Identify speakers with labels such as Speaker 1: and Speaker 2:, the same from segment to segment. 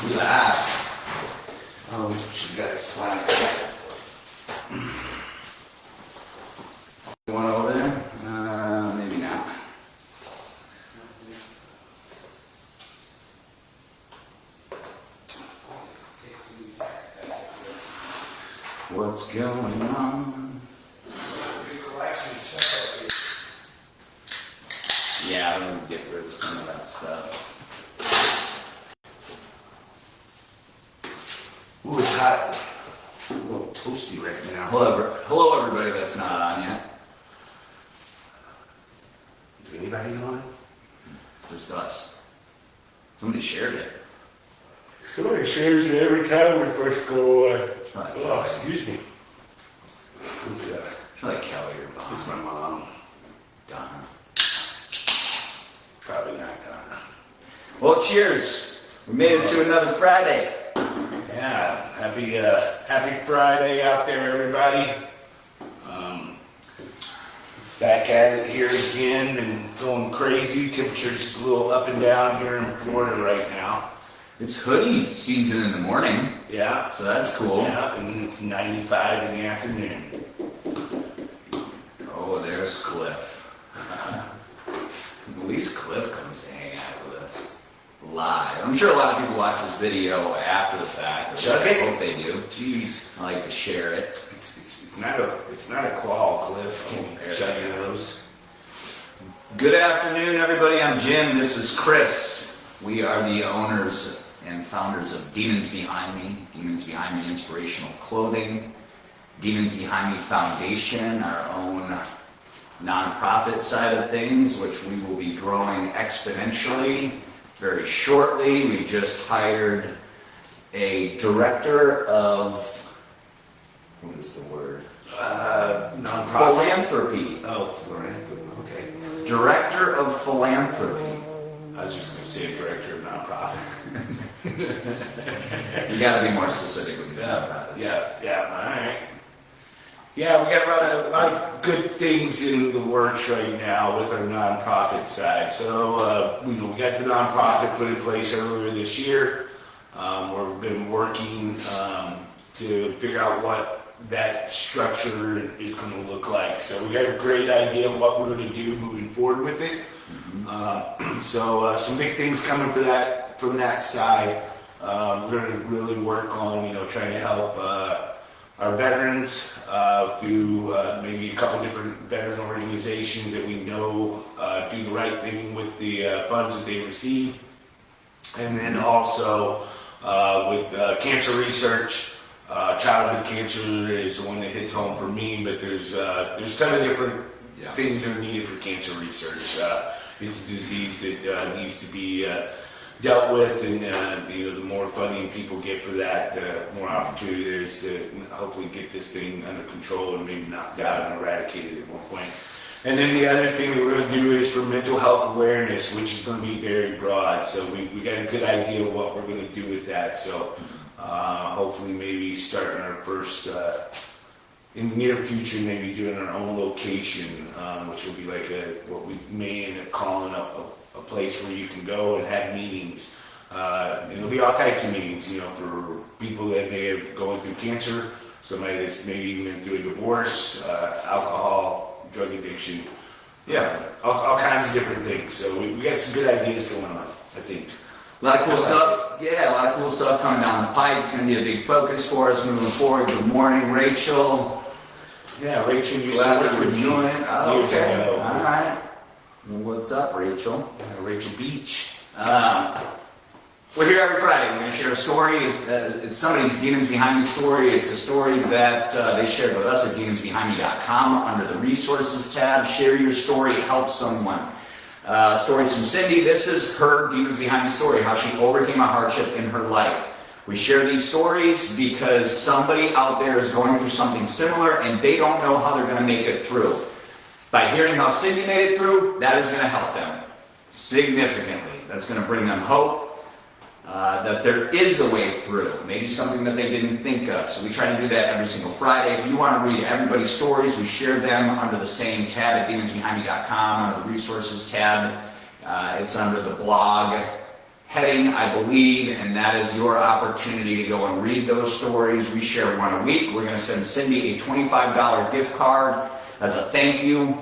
Speaker 1: Live. Oh, she got his flag. One over there? Maybe not. What's going on? Yeah, I'm gonna get rid of some of that stuff. Ooh, it's hot. A little toasty right now. Hello, everybody that's not on yet. Is anybody on? Just us. Somebody shared it.
Speaker 2: Somebody shares it every time we first go.
Speaker 1: Oh,
Speaker 2: excuse me.
Speaker 1: Who's that? I feel like Kelly or Bob.
Speaker 2: It's my mom.
Speaker 1: Donna.
Speaker 2: Probably not Donna.
Speaker 1: Well, cheers. We made it to another Friday.
Speaker 2: Yeah, happy Friday out there, everybody. Back at it here again and going crazy. Temperature's a little up and down here in Florida right now.
Speaker 1: It's hoodie season in the morning.
Speaker 2: Yeah.
Speaker 1: So that's cool.
Speaker 2: Yeah, and it's 95 in the afternoon.
Speaker 1: Oh, there's Cliff. At least Cliff comes to hang out with us live. I'm sure a lot of people watch this video after the fact. I hope they do. Jeez, I like to share it.
Speaker 2: It's not a claw, Cliff. Shut your nose.
Speaker 1: Good afternoon, everybody. I'm Jim. This is Chris. We are the owners and founders of Demons Behind Me, Demons Behind Me Inspirational Clothing, Demons Behind Me Foundation, our own nonprofit side of things, which we will be growing exponentially very shortly. We just hired a director of, what is the word?
Speaker 2: Nonprofit.
Speaker 1: Philanthropy.
Speaker 2: Oh, philanthropy. Okay.
Speaker 1: Director of Philanthropy.
Speaker 2: I was just going to say director of nonprofit.
Speaker 1: You got to be more specific with the nonprofit.
Speaker 2: Yeah, all right. Yeah, we got a lot of good things in the works right now with our nonprofit side. So, we got the nonprofit put in place earlier this year. We've been working to figure out what that structure is going to look like. So we got a great idea of what we're going to do moving forward with it. So some big things coming from that side. We're going to really work on trying to help our veterans through maybe a couple different veteran organizations that we know do the right thing with the funds that they receive, and then also with cancer research. Childhood cancer is the one that hits home for me, but there's a ton of different things that are needed for cancer research. It's a disease that needs to be dealt with, and the more funding people get for that, the more opportunity there is to hopefully get this thing under control and maybe knocked out and eradicated at one point. And then the other thing that we're going to do is for mental health awareness, which is going to be very broad. So we got a good idea of what we're going to do with that. So hopefully maybe starting our first, in the near future, maybe doing our own location, which will be like what we may end up calling a place where you can go and have meetings. It'll be all types of meetings, for people that may have gone through cancer, somebody that's maybe even been through a divorce, alcohol, drug addiction. Yeah, all kinds of different things. So we got some good ideas going on, I think.
Speaker 1: A lot of cool stuff. Yeah, a lot of cool stuff coming down the pipe. It's going to be a big focus for us moving forward. Good morning, Rachel.
Speaker 2: Yeah, Rachel, you
Speaker 1: glad we could join. Oh, okay.
Speaker 2: All
Speaker 1: right. Well, what's up, Rachel?
Speaker 2: Rachel Beach.
Speaker 1: We're here every Friday. We're going to share a story. It's somebody's Demons Behind Me story. It's a story that they shared with us at demonsbehindme.com under the resources tab. Share your story. Help someone. Stories from Cindy. This is her Demons Behind Me story, how she overcame a hardship in her life. We share these stories because somebody out there is going through something similar and they don't know how they're going to make it through. By hearing how Cindy made it through, that is going to help them significantly. That's going to bring them hope. That there is a way through, maybe something that they didn't think of. So we try to do that every single Friday. If you want to read everybody's stories, we share them under the same tab at demonsbehindme.com, under the resources tab. It's under the blog heading, I believe, and that is your opportunity to go and read those stories. We share one a week. We're going to send Cindy a $25 gift card as a thank you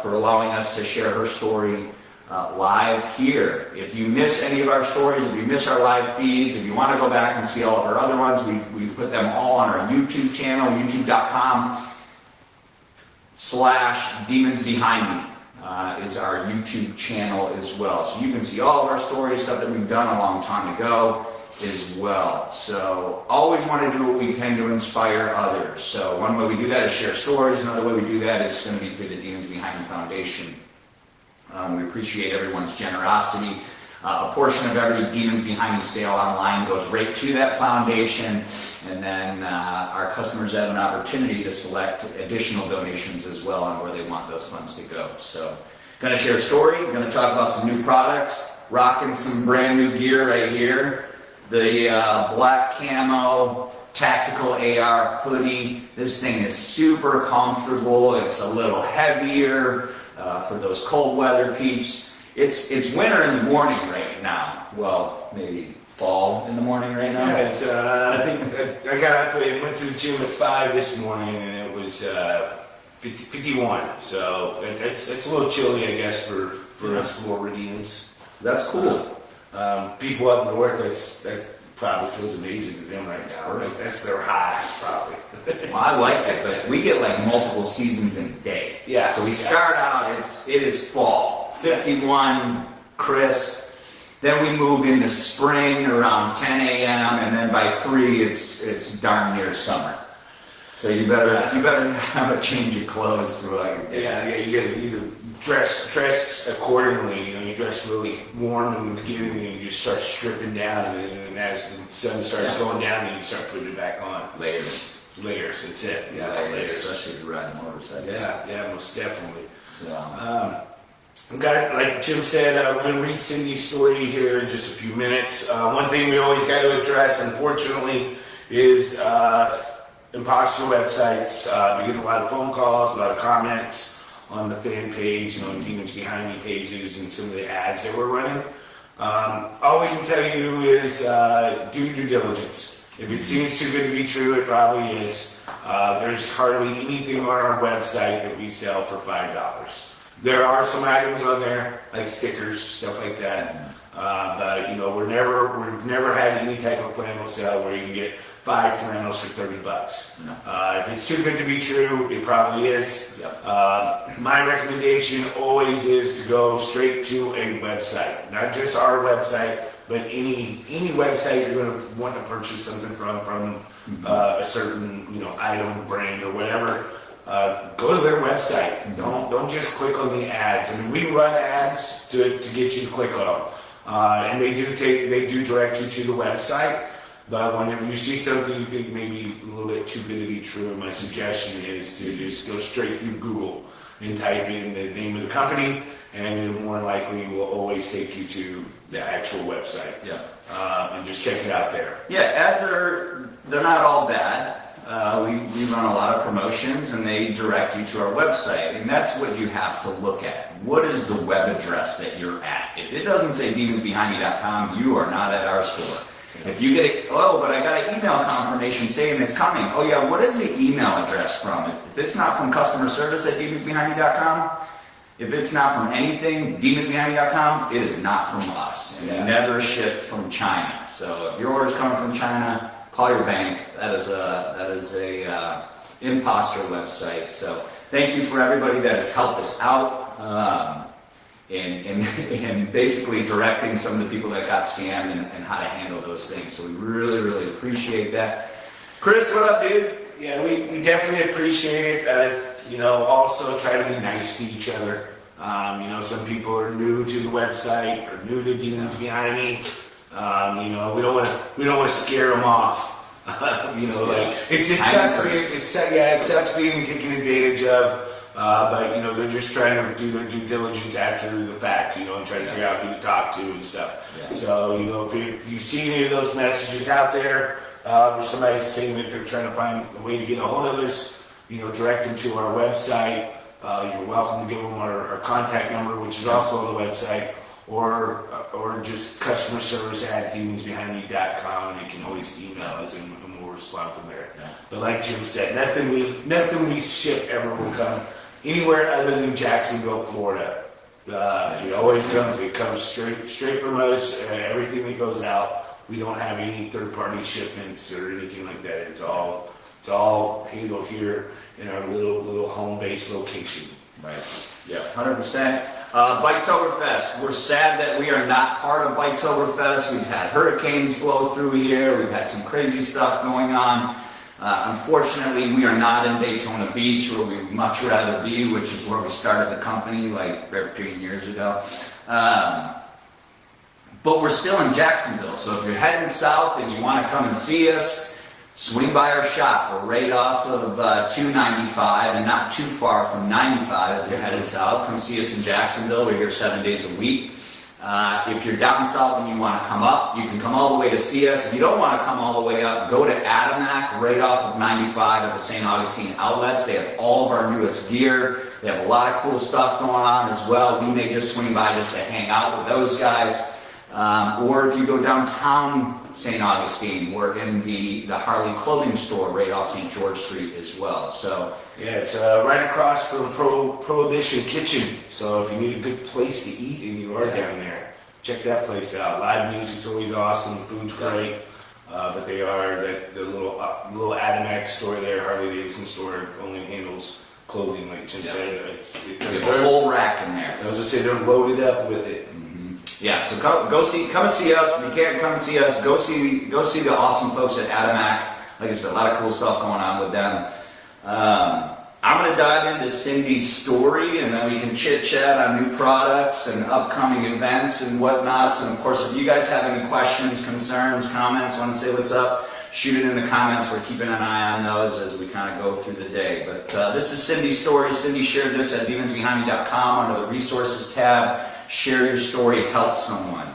Speaker 1: for allowing us to share her story live here. If you miss any of our stories, if you miss our live feeds, if you want to go back and see all of our other ones, we put them all on our YouTube channel, youtube.com/Demons Behind Me. Is our YouTube channel as well. So you can see all of our stories, stuff that we've done a long time ago as well. So always want to do what we can to inspire others. So one way we do that is share stories. Another way we do that is going to be through the Demons Behind Me Foundation. We appreciate everyone's generosity. A portion of every Demons Behind Me sale online goes right to that foundation, and then our customers have an opportunity to select additional donations as well on where they want those funds to go. So, going to share a story, going to talk about some new product, rocking some brand new gear right here. The black camo tactical AR hoodie. This thing is super comfortable. It's a little heavier for those cold weather peeps. It's winter in the morning right now. Well, maybe fall in the morning right now.
Speaker 2: Yeah, it's, I think I got up and went to the gym at 5 this morning, and it was 51. So it's a little chilly, I guess, for us Floridians.
Speaker 1: That's cool.
Speaker 2: People up north, that probably feels amazing to them right now. That's their high, probably.
Speaker 1: Well, I like it, but we get like multiple seasons in a day.
Speaker 2: Yeah.
Speaker 1: So we start out, it is fall. 51, crisp. Then we move into spring around 10 a.m. and then by 3 it's darn near summer. So you better have a change of clothes throughout your day.
Speaker 2: Yeah, you gotta either dress accordingly. You dress really warm in the beginning, and you just start stripping down, and as the sun starts going down, then you start putting it back on.
Speaker 1: Layers,
Speaker 2: that's it. Yeah,
Speaker 1: layers, especially if you're riding a motorcycle.
Speaker 2: Yeah, most definitely.
Speaker 1: So.
Speaker 2: We got, like Jim said, we're going to read Cindy's story here in just a few minutes. One thing we always got to address, unfortunately, is imposter websites. We get a lot of phone calls, a lot of comments on the fan page, Demons Behind Me pages, and some of the ads that we're running. All we can tell you is do due diligence. If it seems too good to be true, it probably is. There's hardly anything on our website that we sell for $5. There are some items on there, like stickers, stuff like that. But we've never had any type of flannel sale where you can get 5 flannels for $30. No. If it's too good to be true, it probably is. Yep. My recommendation always is to go straight to a website, not just our website, but any website you're going to want to purchase something from a certain item, brand, or whatever. Go to their website. Don't just click on the ads. I mean, we run ads to get you to click on them, and they do direct you to the website. But whenever you see something you think maybe a little bit too good to be true, my suggestion is to just go straight through Google and type in the name of the company, and it more likely will always take you to the actual website.
Speaker 1: Yeah.
Speaker 2: And just check it out there.
Speaker 1: Yeah, ads they're not all bad. We run a lot of promotions, and they direct you to our website, and that's what you have to look at. What is the web address that you're at? If it doesn't say demonsbehindme.com, you are not at our store. If you get but I got an email confirmation saying it's coming. Oh yeah, what is the email address from? If it's not from customer service at demonsbehindme.com, if it's not from anything, demonsbehindme.com, it is not from us. And we never ship from China. So if your order's coming from China, call your bank. That is a imposter website. So thank you for everybody that has helped us out in basically directing some of the people that got scammed and how to handle those things. So we really, really appreciate that. Chris, what up, dude?
Speaker 2: Yeah, we definitely appreciate it. Also try to be nice to each other. Some people are new to the website or new to Demons Behind Me. We don't want to scare them off. It sucks being taken advantage of. But they're just trying to do their due diligence after the fact, and try to figure out who to talk to and stuff. Yeah. So if you see any of those messages out there, or somebody saying that they're trying to find a way to get a hold of us, direct them to our website. You're welcome to give them our contact number, which is also on the website. or just customer service at demonsbehindme.com, and they can always email us and we'll respond from there.
Speaker 1: Yeah.
Speaker 2: But like Jim said, nothing we ship ever will come anywhere other than Jacksonville, Florida. It comes straight from us. Everything that goes out, we don't have any third-party shipments or anything like that. It's all handled here in our little home-based location.
Speaker 1: Right. Yeah, 100%. Biketoberfest. We're sad that we are not part of Biketoberfest. We've had hurricanes blow through here. We've had some crazy stuff going on. Unfortunately, we are not in Daytona Beach, where we'd much rather be, which is where we started the company like 13 years ago. But we're still in Jacksonville, so if you're heading south and you want to come and see us, swing by our shop. We're right off of 295 and not too far from 95 if you're headed south. Come see us in Jacksonville. We're here 7 days a week. If you're down south and you want to come up, you can come all the way to see us. If you don't want to come all the way up, go to Adamac, right off of 95 at the St. Augustine outlets. They have all of our newest gear. They have a lot of cool stuff going on as well. We may just swing by just to hang out with those guys. Or if you go downtown St. Augustine, we're in the Harley clothing store right off St. George Street as well. So
Speaker 2: yeah, it's right across from Prohibition Kitchen. So if you need a good place to eat and you are down there, check that place out. Live music's always awesome. The food's great. But they are the little Adamac store there, Harley Davidson store, only handles clothing, like Jim said.
Speaker 1: we have a whole rack in there.
Speaker 2: I was gonna say they're loaded up with it.
Speaker 1: Yeah, so come and see us. If you can't come and see us, go see the awesome folks at Adamac. Like I said, a lot of cool stuff going on with them. I'm going to dive into Cindy's story, and then we can chit-chat on new products and upcoming events and whatnots. And of course, if you guys have any questions, concerns, comments, want to say what's up, shoot it in the comments. We're keeping an eye on those as we kind of go through the day. But this is Cindy's story. Cindy shared this at demonsbehindme.com under the resources tab. Share your story, help someone.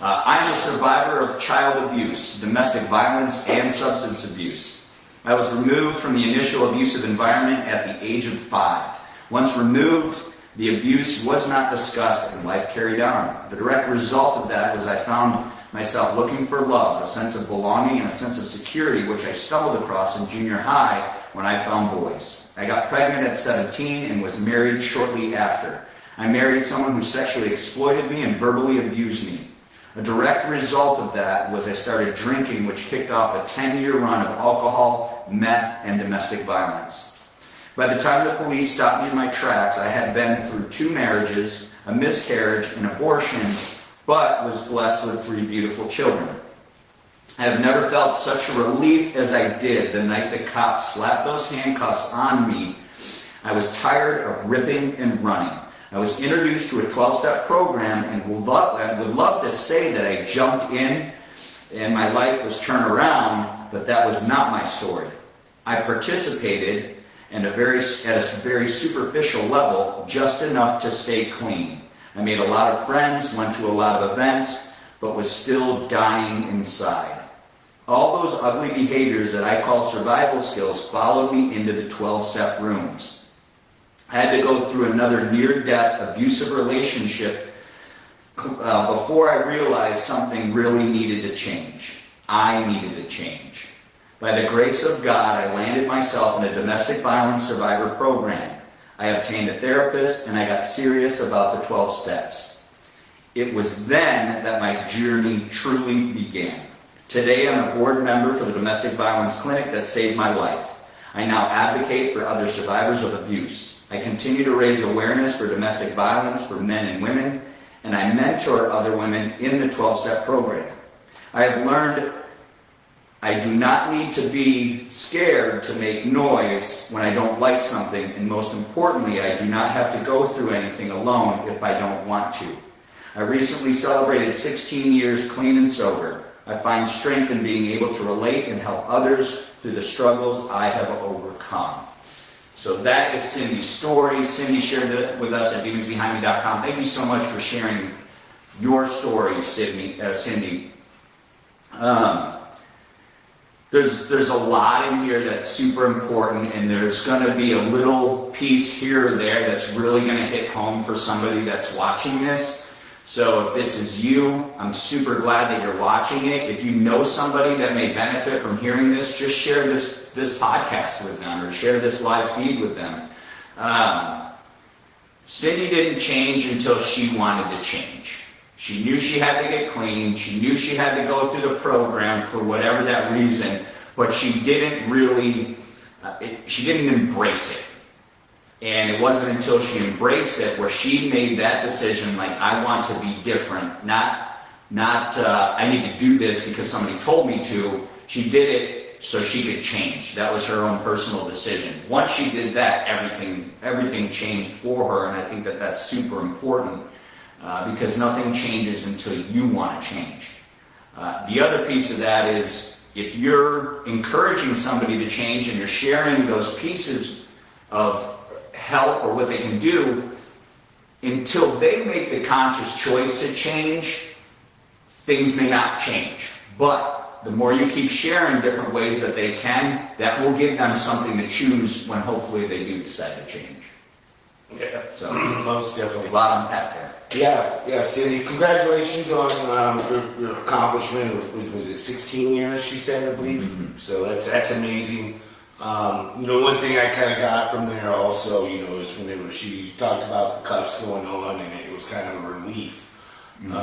Speaker 1: I am a survivor of child abuse, domestic violence, and substance abuse. I was removed from the initial abusive environment at the age of 5. Once removed, the abuse was not discussed and life carried on. The direct result of that was I found myself looking for love, a sense of belonging, and a sense of security, which I stumbled across in junior high when I found boys. I got pregnant at 17 and was married shortly after. I married someone who sexually exploited me and verbally abused me. A direct result of that was I started drinking, which kicked off a 10-year run of alcohol, meth, and domestic violence. By the time the police stopped me in my tracks, I had been through 2 marriages, a miscarriage, an abortion, but was blessed with 3 beautiful children. I have never felt such a relief as I did the night the cops slapped those handcuffs on me. I was tired of ripping and running. I was introduced to a 12-step program and would love to say that I jumped in and my life was turned around, but that was not my story. I participated at a very superficial level, just enough to stay clean. I made a lot of friends, went to a lot of events, but was still dying inside. All those ugly behaviors that I call survival skills followed me into the 12-step rooms. I had to go through another near-death abusive relationship before I realized something really needed to change. I needed to change. By the grace of God, I landed myself in a domestic violence survivor program. I obtained a therapist, and I got serious about the 12 steps. It was then that my journey truly began. Today, I'm a board member for the domestic violence clinic that saved my life. I now advocate for other survivors of abuse. I continue to raise awareness for domestic violence for men and women, and I mentor other women in the 12-step program. I have learned I do not need to be scared to make noise when I don't like something, and most importantly, I do not have to go through anything alone if I don't want to. I recently celebrated 16 years clean and sober. I find strength in being able to relate and help others through the struggles I have overcome. So that is Cindy's story. Cindy shared it with us at demonsbehindme.com. Thank you so much for sharing your story, Cindy. There's a lot in here that's super important, and there's going to be a little piece here or there that's really going to hit home for somebody that's watching this. So if this is you, I'm super glad that you're watching it. If you know somebody that may benefit from hearing this, just share this podcast with them or share this live feed with them. Cindy didn't change until she wanted to change. She knew she had to get clean. She knew she had to go through the program for whatever that reason, but she didn't really, she didn't embrace it. And it wasn't until she embraced it where she made that decision, like, I want to be different, not I need to do this because somebody told me to. She did it so she could change. That was her own personal decision. Once she did that, everything changed for her, and I think that that's super important because nothing changes until you want to change. The other piece of that is if you're encouraging somebody to change and you're sharing those pieces of help or what they can do, until they make the conscious choice to change, things may not change. But the more you keep sharing different ways that they can, that will give them something to choose when hopefully they do decide to change.
Speaker 2: Yeah,
Speaker 1: So
Speaker 2: most definitely.
Speaker 1: a lot on tap there.
Speaker 2: Yeah, Cindy, congratulations on your accomplishment. Was it 16 years, she said, I believe?
Speaker 1: Mm-hmm.
Speaker 2: So that's amazing. One thing I kind of got from there also, is whenever she talked about the cuffs going on, and it was kind of a relief.
Speaker 1: Mm-hmm.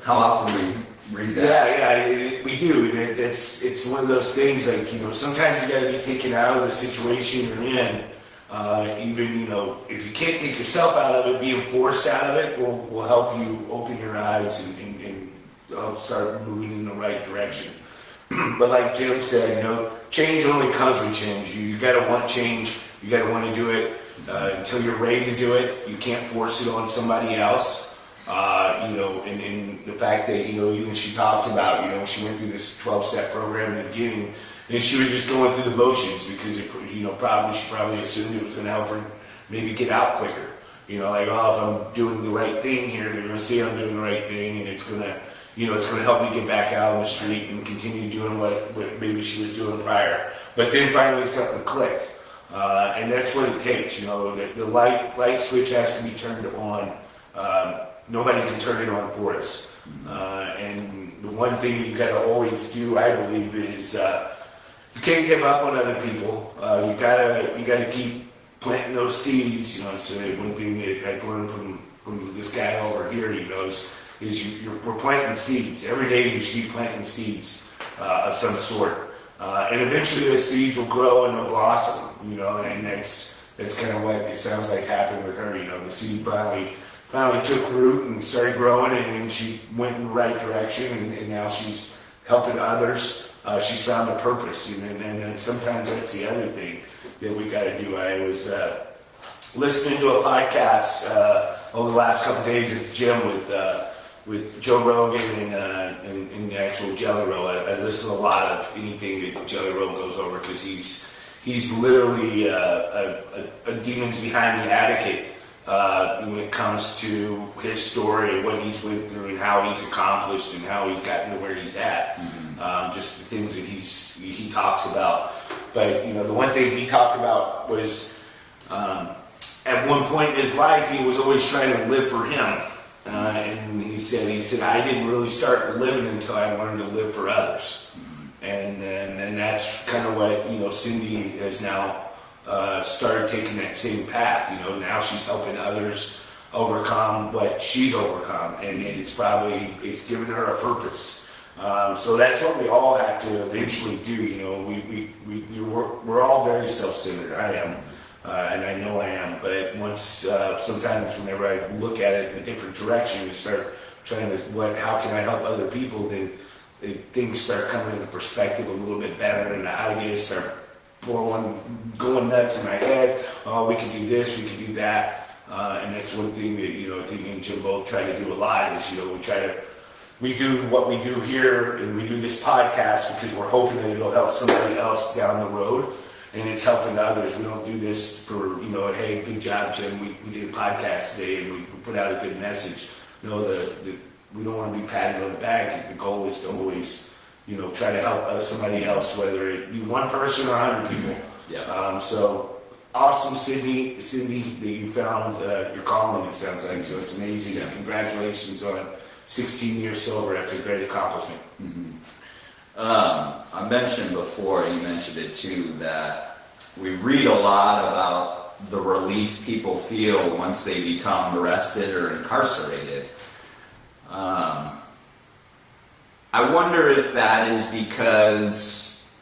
Speaker 2: How
Speaker 1: often we read that?
Speaker 2: Yeah, we do. It's one of those things like, sometimes you got to be taken out of the situation you're in. Even, if you can't take yourself out of it, being forced out of it will help you open your eyes and help start moving in the right direction. But like Jim said, change only comes with change. You got to want change. You got to want to do it until you're ready to do it. You can't force it on somebody else. And the fact that, even she talked about, she went through this 12-step program in the beginning, and she was just going through the motions because, she probably assumed it was going to help her maybe get out quicker. If I'm doing the right thing here, they're going to see I'm doing the right thing, and it's going to, it's going to help me get back out on the street and continue doing what maybe she was doing prior. But then finally something clicked. And that's what it takes, the light switch has to be turned on. Nobody can turn it on for us. And the one thing you got to always do, I believe, is you can't give up on other people. You gotta keep planting those seeds. So one thing that I've learned from this guy over here, is we're planting seeds. Every day you should be planting seeds of some sort. And eventually those seeds will grow and they'll blossom, and that's kind of what it sounds like happened with her. The seed finally took root and started growing, and she went in the right direction, and now she's helping others. She's found a purpose, and sometimes that's the other thing that we got to do. I was listening to a podcast over the last couple of days at the gym with Joe Rogan and the actual Jelly Roll. I listen to a lot of anything that Jelly Roll goes over because he's literally a demons behind the advocate when it comes to his story, what he's went through, and how he's accomplished, and how he's gotten to where he's at. Just the things that he talks about. But the one thing he talked about was at one point in his life he was always trying to live for him. And he said, I didn't really start living until I learned to live for others. And that's kind of what, Cindy has now started taking that same path. Now she's helping others overcome what she's overcome. And it's given her a purpose. So that's what we all have to eventually do. We're all very self-centered. I am. And I know I am, but once, sometimes whenever I look at it in a different direction and start trying to, how can I help other people, then things start coming into perspective a little bit better, and the ideas start going nuts in my head. Oh, we can do this, we can do that. And that's one thing that, I think me and Jim both try to do a lot is, we do what we do here, and we do this podcast because we're hoping that it'll help somebody else down the road. And it's helping others. We don't do this for, hey, good job, Jim. We did a podcast today and we put out a good message. We don't want to be patted on the back. The goal is to always, try to help somebody else, whether it be one person or 100 people.
Speaker 1: Yeah.
Speaker 2: So awesome, Cindy, that you found your calling, it sounds like. So it's amazing.
Speaker 1: Yeah.
Speaker 2: Congratulations on 16 years sober. That's a great accomplishment.
Speaker 1: Mm-hmm. I mentioned before, you mentioned it too, that we read a lot about the relief people feel once they become arrested or incarcerated. I wonder if that is because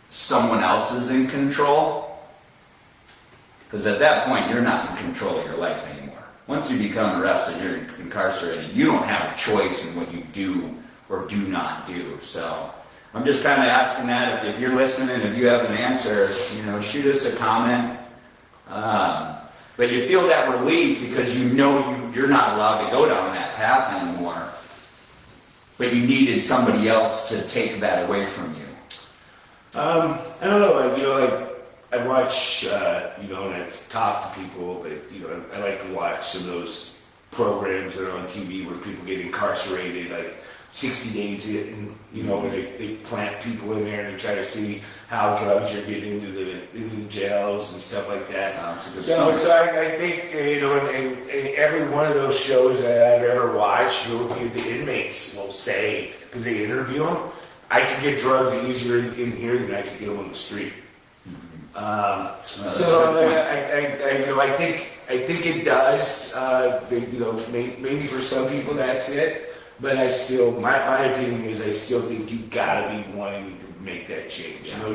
Speaker 1: someone else is in control. Because at that point, you're not in control of your life anymore. Once you become arrested, you're incarcerated, you don't have a choice in what you do or do not do. So I'm just kind of asking that. If you're listening, if you have an answer, shoot us a comment. But you feel that relief because you know you're not allowed to go down that path anymore. But you needed somebody else to take that away from you.
Speaker 2: I don't know, I watch, and I've talked to people, but, I like to watch some of those programs that are on TV where people get incarcerated, like 60 days in, where they plant people in there and they try to see how drugs are getting into the jails and stuff like that. So I think, in every one of those shows that I've ever watched, the inmates will say, because they interview them, I can get drugs easier in here than I could get them on the street. So I think it does. Maybe for some people that's it, but I still, my opinion is, I still think you gotta be wanting to make that change.
Speaker 1: Yeah.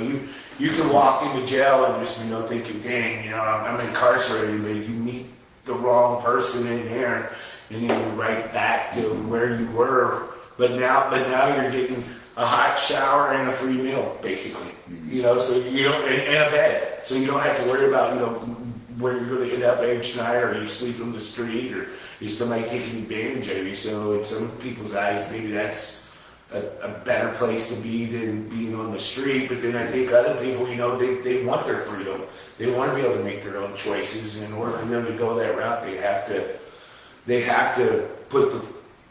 Speaker 2: You can walk into jail and just thinking, dang, I'm incarcerated, but you meet the wrong person in there, and then you're right back to where you were. But now you're getting a hot shower and a free meal, basically. So you don't, and a bed, so you don't have to worry about where you're going to end up each night, or you sleep on the street, or is somebody taking advantage of you. So in some people's eyes, maybe that's a better place to be than being on the street. But then I think other people, they want their freedom. They want to be able to make their own choices. And in order for them to go that route, they have to put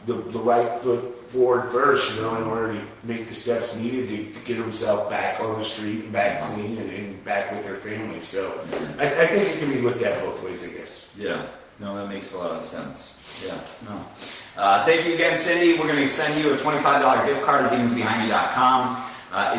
Speaker 2: the right foot forward first, in order to make the steps needed to get themselves back on the street and back clean and back with their family. So I think it can be looked at both ways, I guess.
Speaker 1: Yeah, no, that makes a lot of sense. Yeah, no. Thank you again, Cindy. We're going to send you a $25 gift card at demonsbehindme.com.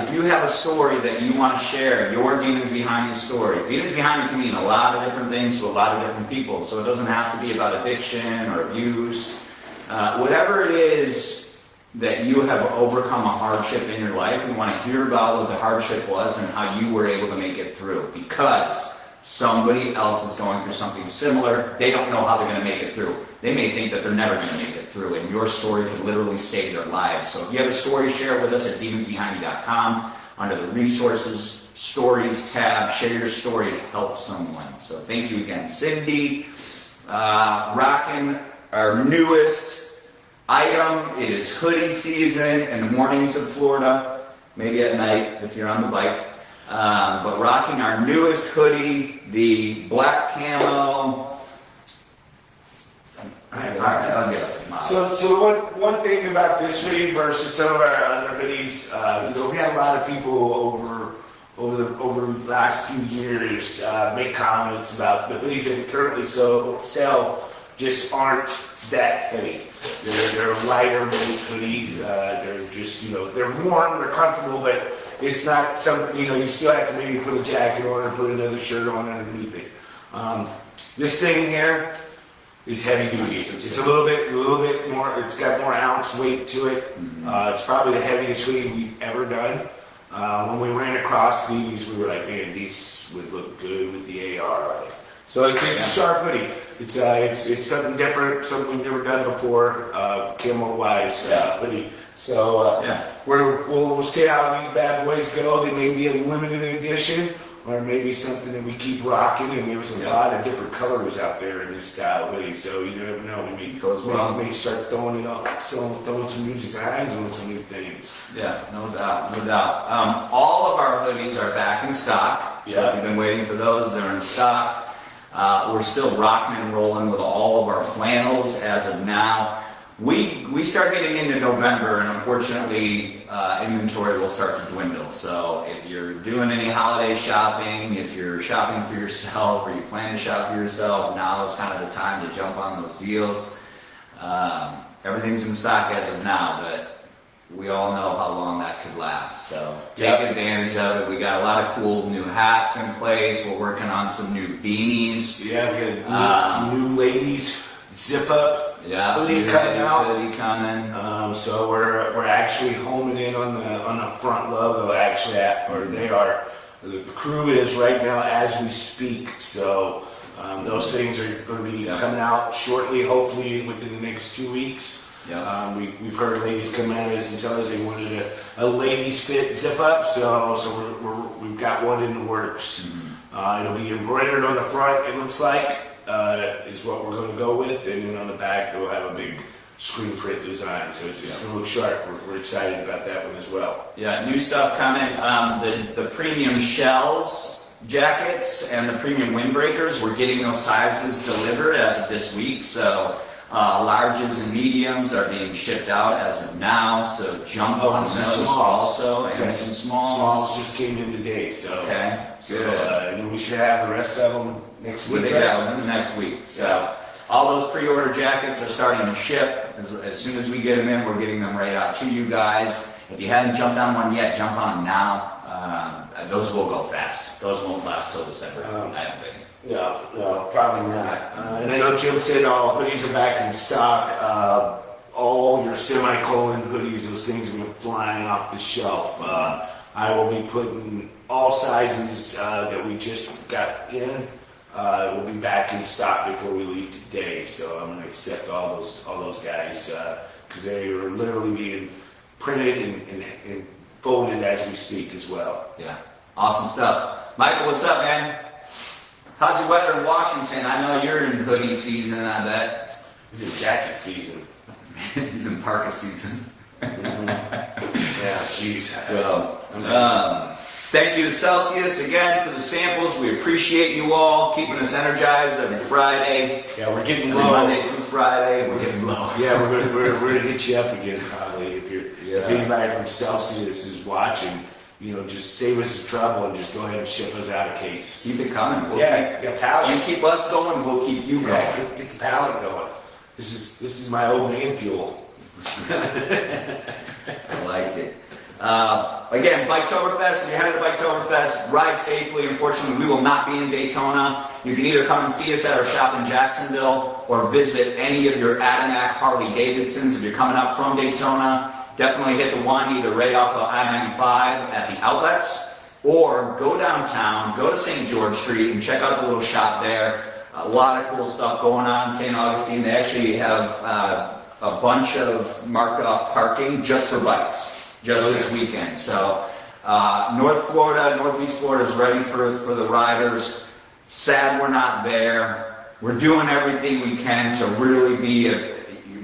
Speaker 1: If you have a story that you want to share, your Demons Behind Me story. Demons Behind Me can mean a lot of different things to a lot of different people, so it doesn't have to be about addiction or abuse. Whatever it is that you have overcome a hardship in your life, we want to hear about what the hardship was and how you were able to make it through, because somebody else is going through something similar. They don't know how they're going to make it through. They may think that they're never going to make it through, and your story could literally save their lives. So if you have a story, share it with us at demonsbehindme.com under the resources stories tab. Share your story to help someone. So thank you again, Cindy. Rocking our newest item. It is hoodie season in the mornings of Florida, maybe at night if you're on the bike. But rocking our newest hoodie, the black camo. I'll get it.
Speaker 2: So one thing about this hoodie versus some of our other hoodies, we had a lot of people over the last few years make comments about the hoodies that we currently sell just aren't that hoodie. They're lighter weight hoodies. They're just, they're warm, they're comfortable, but it's not something, you still have to maybe put a jacket on or put another shirt on underneath it. This thing here is heavy duty. It's a little bit more, it's got more ounce weight to it. It's probably the heaviest hoodie we've ever done. When we ran across these, we were like, man, these would look good with the AR on it. So it's a sharp hoodie. It's something different, something we've never done before, camo-wise hoodie. So we'll see how these bad boys go. They may be a limited edition, or maybe something that we keep rocking. And there's a lot of different colors out there in this style hoodie, so you never know. We may start throwing some new designs on some new things.
Speaker 1: Yeah, no doubt. All of our hoodies are back in stock. So if you've been waiting for those, they're in stock. We're still rocking and rolling with all of our flannels as of now. We start getting into November, and unfortunately, inventory will start to dwindle. So if you're doing any holiday shopping, if you're shopping for yourself, or you plan to shop for yourself, now is kind of the time to jump on those deals. Everything's in stock as of now, but we all know how long that could last. So take advantage of it. We got a lot of cool new hats in place. We're working on some new beanies.
Speaker 2: Yeah, we got new ladies zip up.
Speaker 1: Yeah,
Speaker 2: hoodie coming out.
Speaker 1: Hoodie coming.
Speaker 2: So we're actually homing in on the front logo. Actually, the crew is right now as we speak. So those things are going to be coming out shortly. Hopefully within the next 2 weeks.
Speaker 1: Yeah.
Speaker 2: We've heard ladies come at us and tell us they wanted a ladies fit zip up. So we've got one in the works. Mm-hmm. It'll be embroidered on the front. It looks like. Is what we're going to go with, and then on the back we'll have a big screen print design, so it's going to look sharp. We're excited about that one as well.
Speaker 1: Yeah, new stuff coming. The premium shells jackets and the premium windbreakers, we're getting those sizes delivered as of this week, so larges and mediums are being shipped out as of now, so jump on those also, and some smalls.
Speaker 2: Smalls just came in today, so
Speaker 1: okay, good.
Speaker 2: And then we should have the rest of them next week.
Speaker 1: Next week. So all those pre-order jackets are starting to ship. As soon as we get them in, we're getting them right out to you guys. If you haven't jumped on one yet, jump on them now. Those will go fast. Those won't last till December, I don't think.
Speaker 2: No, probably not. And I know Jim said all hoodies are back in stock. All your semicolon hoodies, those things have been flying off the shelf. I will be putting all sizes that we just got in. Will be back in stock before we leave today. So I'm going to accept all those guys because they are literally being printed and folded as we speak as well.
Speaker 1: Yeah, awesome stuff. Michael, what's up, man? How's the weather in Washington? I know you're in hoodie season, I bet.
Speaker 2: It's a jacket season.
Speaker 1: He's in parka season.
Speaker 2: Yeah, jeez.
Speaker 1: So, thank you to Celsius again for the samples. We appreciate you all keeping us energized every Friday.
Speaker 2: Yeah, we're getting
Speaker 1: every
Speaker 2: low.
Speaker 1: Monday through Friday, we're getting low.
Speaker 2: Yeah, we're gonna hit you up again probably if anybody from Celsius is watching. Just save us the trouble and just go ahead and ship us out a case.
Speaker 1: Keep it coming.
Speaker 2: Pallet.
Speaker 1: You keep us going, we'll keep you going.
Speaker 2: Yeah, get the pallet going. This is my old man fuel.
Speaker 1: I like it. Again, Biketoberfest, if you're headed to Biketoberfest, ride safely. Unfortunately, we will not be in Daytona. You can either come and see us at our shop in Jacksonville or visit any of your Adimac Harley-Davidsons. If you're coming up from Daytona, definitely hit the one either right off of I-95 at the outlets, or go downtown, go to St. George Street and check out the little shop there. A lot of cool stuff going on in St. Augustine. They actually have a bunch of marked off parking just for bikes, just this weekend. So North Florida, Northeast Florida is ready for the riders. Sad we're not there. We're doing everything we can to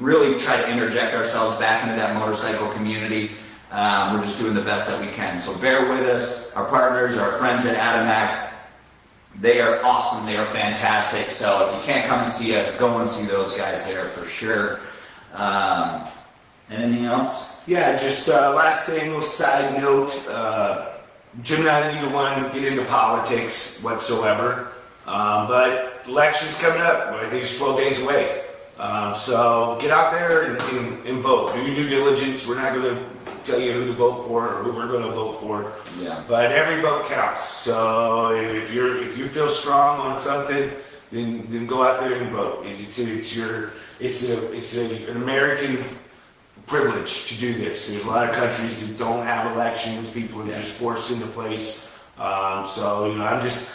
Speaker 1: really try to interject ourselves back into that motorcycle community. We're just doing the best that we can. So bear with us. Our partners, our friends at Adimac, they are awesome. They are fantastic. So if you can't come and see us, go and see those guys there for sure. Anything else?
Speaker 2: Yeah, just last thing, little side note. Jim and I neither one to get into politics whatsoever. But the election's coming up. I think it's 12 days away. So get out there and vote. Do your due diligence. We're not going to tell you who to vote for or who we're going to vote for. Yeah. But every vote counts. So if you feel strong on something, then go out there and vote. It's an American privilege to do this. There's a lot of countries that don't have elections. People are just forced into place. So I'm just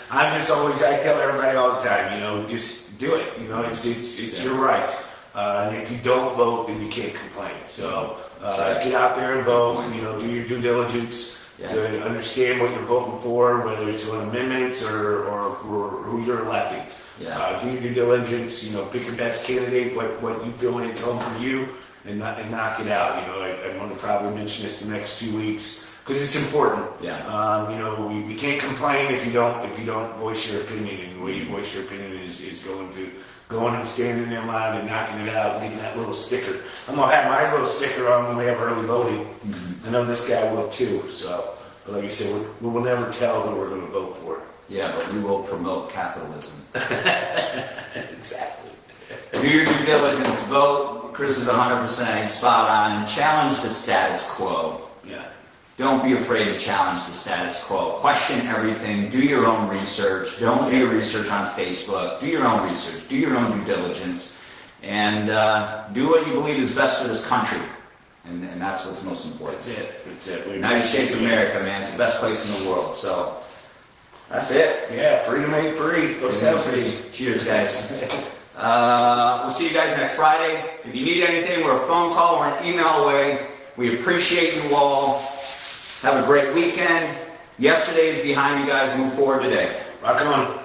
Speaker 2: always, I tell everybody all the time, just do it. It's your right. And if you don't vote, then you can't complain. So get out there and vote. Do your due diligence. Understand what you're voting for, whether it's on amendments or for who you're electing. Do your due diligence. Pick your best candidate. What you feel hits home for you, and knock it out. I want to probably mention this the next 2 weeks. Because it's important. We can't complain if you don't voice your opinion, and the way you voice your opinion is going going and standing in line and knocking it out and getting that little sticker. I'm gonna have my little sticker on when we have early voting. I know this guy will too, so, but like I said, we will never tell who we're gonna vote for.
Speaker 1: Yeah, but we will promote capitalism.
Speaker 2: Exactly.
Speaker 1: Do your due diligence, vote. Chris is 100% spot on. Challenge the status quo.
Speaker 2: Yeah.
Speaker 1: Don't be afraid to challenge the status quo. Question everything. Do your own research. Don't do your research on Facebook. Do your own research. Do your own due diligence. And do what you believe is best for this country. And that's what's most important.
Speaker 2: That's it. That's it.
Speaker 1: United States of America, man. It's the best place in the world. So that's it.
Speaker 2: Yeah, freedom ain't free. Go Celsius.
Speaker 1: Cheers, guys. We'll see you guys next Friday. If you need anything, we're a phone call or an email away. We appreciate you all. Have a great weekend. Yesterday is behind you guys. Move forward today.
Speaker 2: Rock on.